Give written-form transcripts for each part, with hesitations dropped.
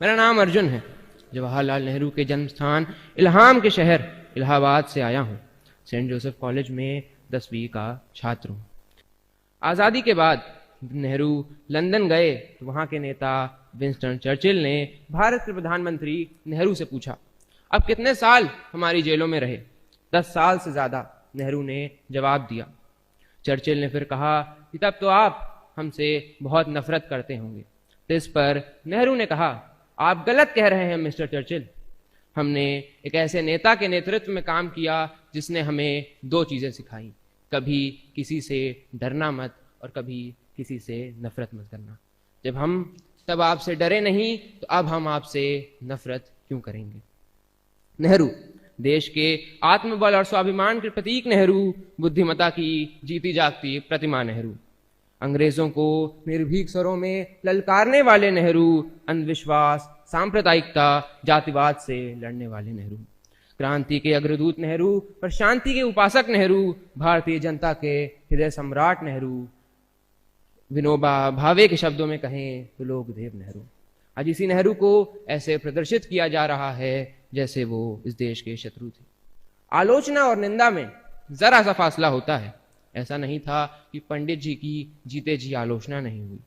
मेरा नाम अर्जुन है। जवाहरलाल नेहरू के जन्म स्थान इल्हाम के शहर इलाहाबाद से आया हूँ। सेंट जोसेफ कॉलेज में 10वीं का छात्र हूँ। आज़ादी के बाद नेहरू लंदन गए तो वहाँ के नेता विंस्टन चर्चिल ने भारत के प्रधानमंत्री नेहरू से पूछा, अब कितने साल हमारी जेलों में रहे? 10 साल से ज़्यादा, नेहरू ने जवाब दिया। चर्चिल ने फिर कहा कि तब तो आप हमसे बहुत नफरत करते होंगे। तो इस पर नेहरू ने कहा, आप गलत कह रहे हैं मिस्टर चर्चिल। हमने एक ऐसे नेता के नेतृत्व में काम किया जिसने हमें 2 चीज़ें सिखाई, कभी किसी से डरना मत और कभी किसी से नफरत मत करना। जब हम तब आपसे डरे नहीं तो अब हम आपसे नफरत क्यों करेंगे? नेहरू देश के आत्मबल और स्वाभिमान के प्रतीक नेहरू, बुद्धिमत्ता की जीती जागती प्रतिमा नेहरू, अंग्रेजों को निर्भीक स्वरों में ललकारने वाले नेहरू, अंधविश्वास, सांप्रदायिकता, जातिवाद से लड़ने वाले नेहरू, क्रांति के अग्रदूत नेहरू और शांति के उपासक नेहरू, भारतीय जनता के हृदय सम्राट नेहरू, विनोबा भावे के शब्दों में कहें तो लोकदेव नेहरू। आज इसी नेहरू को ऐसे प्रदर्शित किया जा रहा है जैसे वो इस देश के शत्रु थे। आलोचना और निंदा में जरा सा फासला होता है। ऐसा नहीं था कि पंडित जी की जीते जी आलोचना नहीं हुई।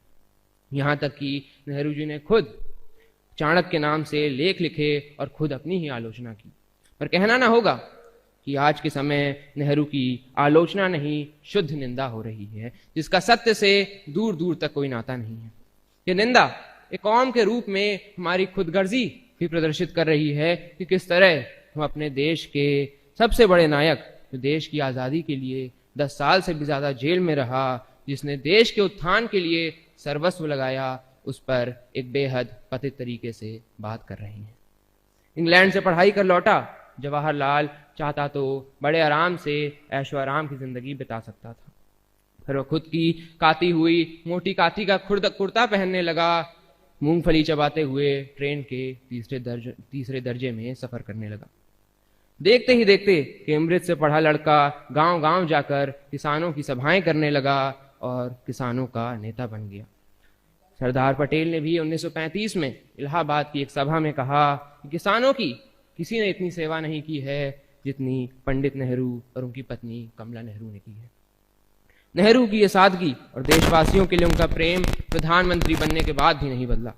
यहाँ तक कि नेहरू जी ने खुद चाणक्य के नाम से लेख लिखे और खुद अपनी ही आलोचना की। पर कहना ना होगा कि आज के समय नेहरू की आलोचना नहीं, शुद्ध निंदा हो रही है, जिसका सत्य से दूर दूर तक कोई नाता नहीं है। ये निंदा एक कौम के रूप में हमारी खुदगर्जी भी प्रदर्शित कर रही है कि किस तरह हम अपने देश के सबसे बड़े नायक, जो देश की आज़ादी के लिए 10 साल से भी ज़्यादा जेल में रहा, जिसने देश के उत्थान के लिए सर्वस्व लगाया, उस पर एक बेहद पतित तरीके से बात कर रहे हैं। इंग्लैंड से पढ़ाई कर लौटा जवाहरलाल चाहता तो बड़े आराम से ऐशो आराम की जिंदगी बिता सकता था। फिर वो खुद की काती हुई मोटी काती का कुर्ता पहनने लगा, मूंगफली चबाते हुए ट्रेन के तीसरे दर्जे में सफर करने लगा। देखते ही देखते कैम्ब्रिज से पढ़ा लड़का गांव गांव जाकर किसानों की सभाएं करने लगा और किसानों का नेता बन गया। सरदार पटेल ने भी 1935 में इलाहाबाद की एक सभा में कहा कि किसानों की किसी ने इतनी सेवा नहीं की है जितनी पंडित नेहरू और उनकी पत्नी कमला नेहरू ने की है। नेहरू की ये सादगी और देशवासियों के लिए उनका प्रेम प्रधानमंत्री बनने के बाद भी नहीं बदला।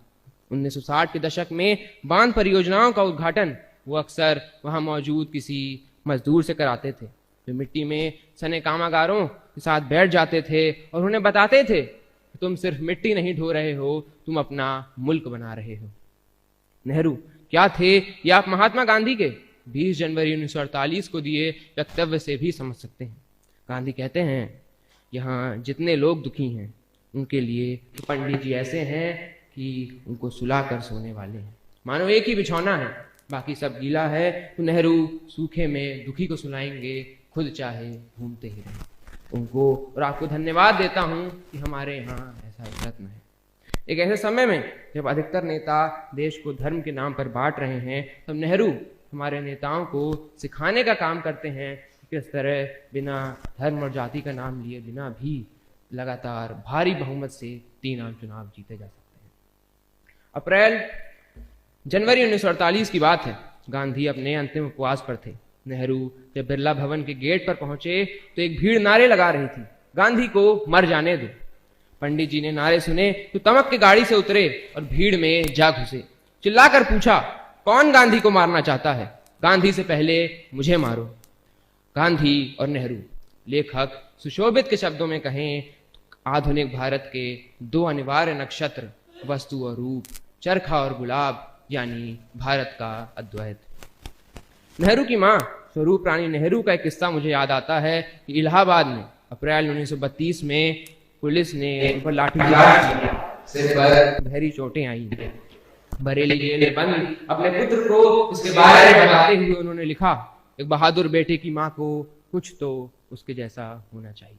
1960 के दशक में बांध परियोजनाओं का उद्घाटन वो अक्सर वहां मौजूद किसी मजदूर से कराते थे, जो मिट्टी में सने कामगारों के साथ बैठ जाते थे और उन्हें बताते थे कि तुम सिर्फ मिट्टी नहीं ढो रहे हो, तुम अपना मुल्क बना रहे हो। नेहरू क्या थे ये आप महात्मा गांधी के 20 जनवरी 1948 को दिए वक्तव्य से भी समझ सकते हैं। गांधी कहते हैं, यहाँ जितने लोग दुखी हैं उनके लिए तो पंडित जी ऐसे हैं कि उनको सुला कर सोने वाले हैं। मानो एक ही बिछौना है, बाकी सब गीला है, तो नेहरू सूखे में दुखी को सुलाएंगे, खुद चाहे घूमते ही रहें। उनको और आपको धन्यवाद देता हूँ कि हमारे यहाँ ऐसा एक रत्न है। एक ऐसे समय में जब अधिकतर नेता देश को धर्म के नाम पर बांट रहे हैं, तब नेहरू हमारे नेताओं को सिखाने का काम करते हैं किस तरह बिना धर्म और जाति का नाम लिए बिना भी लगातार भारी बहुमत से 3 आम चुनाव जीते जा सकते हैं। जनवरी 1948 की बात है। गांधी अपने अंतिम उपवास पर थे। नेहरू जब बिरला भवन के गेट पर पहुंचे तो एक भीड़ नारे लगा रही थी, गांधी को मर जाने दो। पंडित जी ने नारे सुने तो तमक के गाड़ी से उतरे और भीड़ में जा घुसे। चिल्लाकर पूछा, कौन गांधी को मारना चाहता है? गांधी से पहले मुझे मारो। गांधी और नेहरू, लेखक सुशोभित के शब्दों में कहें, आधुनिक भारत के 2 अनिवार्य नक्षत्र, वस्तु और रूप, चरखा और गुलाब, यानी भारत का अद्वैत। नेहरू की मां स्वरूप रानी नेहरू का एक किस्सा मुझे याद आता है कि इलाहाबाद में अप्रैल 1932 में पुलिस ने उन पर लाठीचार्ज किया, सिर पर गहरी चोटें आई। बरेली जेल में बंद अपने पुत्र को इसके बारे में बताते हुए उन्होंने लिखा, एक बहादुर बेटे की मां को कुछ तो उसके जैसा होना चाहिए।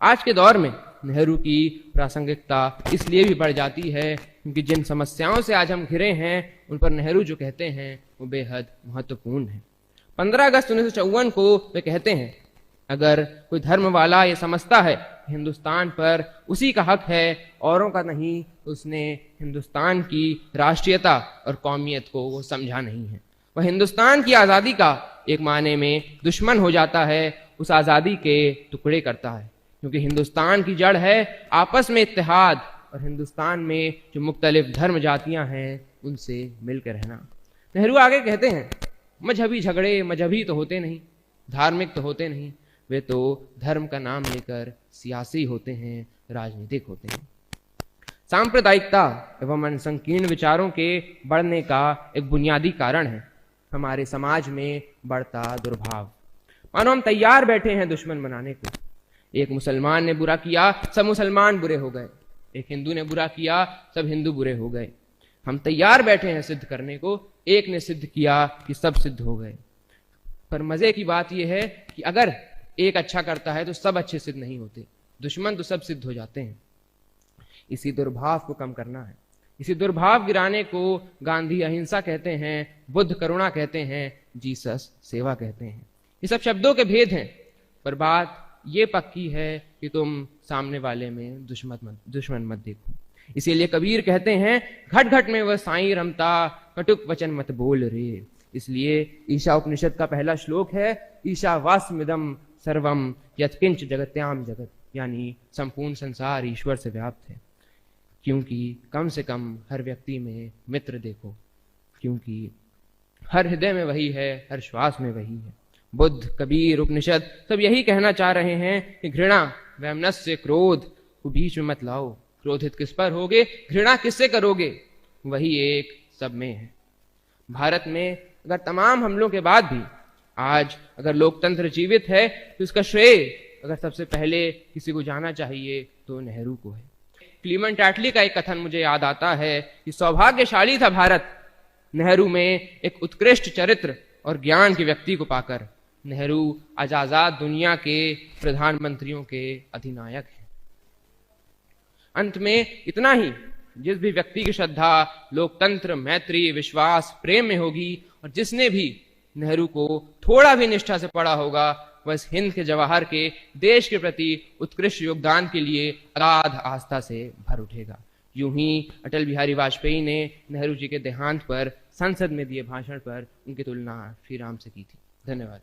आज के दौर में नेहरू की प्रासंगिकता इसलिए भी बढ़ जाती है क्योंकि जिन समस्याओं से आज हम घिरे हैं उन पर नेहरू जो कहते हैं वो बेहद महत्वपूर्ण है। 15 अगस्त 1954 को वे कहते हैं, अगर कोई धर्म वाला ये समझता है हिंदुस्तान पर उसी का हक है, औरों का नहीं। उसने हिंदुस्तान की राष्ट्रीयता और कौमियत को वो समझा नहीं है। वह हिंदुस्तान की आज़ादी का एक मायने में दुश्मन हो जाता है, उस आज़ादी के टुकड़े करता है, क्योंकि हिंदुस्तान की जड़ है आपस में इत्तेहाद, और हिंदुस्तान में जो मुख्तलिफ धर्म जातियां हैं उनसे मिलकर रहना। नेहरू आगे कहते हैं, मजहबी झगड़े मजहबी तो होते नहीं, धार्मिक तो होते नहीं, वे तो धर्म का नाम लेकर सियासी होते हैं, राजनीतिक होते हैं। सांप्रदायिकता एवं संकीर्ण विचारों के बढ़ने का एक बुनियादी कारण है हमारे समाज में बढ़ता दुर्भाव। मानो हम तैयार बैठे हैं दुश्मन बनाने को। एक मुसलमान ने बुरा किया, सब मुसलमान बुरे हो गए। एक हिंदू ने बुरा किया, सब हिंदू बुरे हो गए। हम तैयार बैठे हैं सिद्ध करने को, एक ने सिद्ध किया कि सब सिद्ध हो गए। पर मजे की बात यह है कि अगर एक अच्छा करता है तो सब अच्छे सिद्ध नहीं होते, दुश्मन तो सब सिद्ध हो जाते हैं। इसी दुर्भाव को कम करना है। इसी दुर्भाव गिराने को गांधी अहिंसा कहते हैं, बुद्ध करुणा कहते हैं, जीसस सेवा कहते हैं। ये सब शब्दों के भेद हैं, पर बात ये पक्की है कि तुम सामने वाले में दुश्मन मत देखो। इसीलिए कबीर कहते हैं, घट घट में वह साईं रमता, कटुक वचन मत बोल रे। इसलिए ईशा उपनिषद का पहला श्लोक है, ईशावास्मिदं सर्वम यत्किंच जगत्याम जगत, यानी संपूर्ण संसार ईश्वर से व्याप्त है। क्योंकि कम से कम हर व्यक्ति में मित्र देखो, क्योंकि हर हृदय में वही है, हर श्वास में वही है। बुद्ध, कबीर, उपनिषद सब यही कहना चाह रहे हैं कि घृणा वैमनस्य क्रोध को बीच में मत लाओ। क्रोधित किस पर होगे, घृणा किससे करोगे, वही एक सब में है। भारत में अगर तमाम हमलों के बाद भी आज अगर लोकतंत्र जीवित है तो इसका श्रेय अगर सबसे पहले किसी को जाना चाहिए तो नेहरू को है। क्लीमेंट एटली का एक कथन मुझे याद आता है कि सौभाग्यशाली था भारत नेहरू में एक उत्कृष्ट चरित्र और ज्ञान के व्यक्ति को पाकर। नेहरू आज आजाद दुनिया के प्रधानमंत्रियों के अधिनायक हैं। अंत में इतना ही, जिस भी व्यक्ति की श्रद्धा लोकतंत्र, मैत्री, विश्वास, प्रेम में होगी और जिसने भी नेहरू को थोड़ा भी निष्ठा से पढ़ा होगा, वह इस हिंद के जवाहर के देश के प्रति उत्कृष्ट योगदान के लिए अगाध आस्था से भर उठेगा। यूं ही अटल बिहारी वाजपेयी ने नेहरू जी के देहांत पर संसद में दिए भाषण पर उनकी तुलना श्री राम से की थी। धन्यवाद।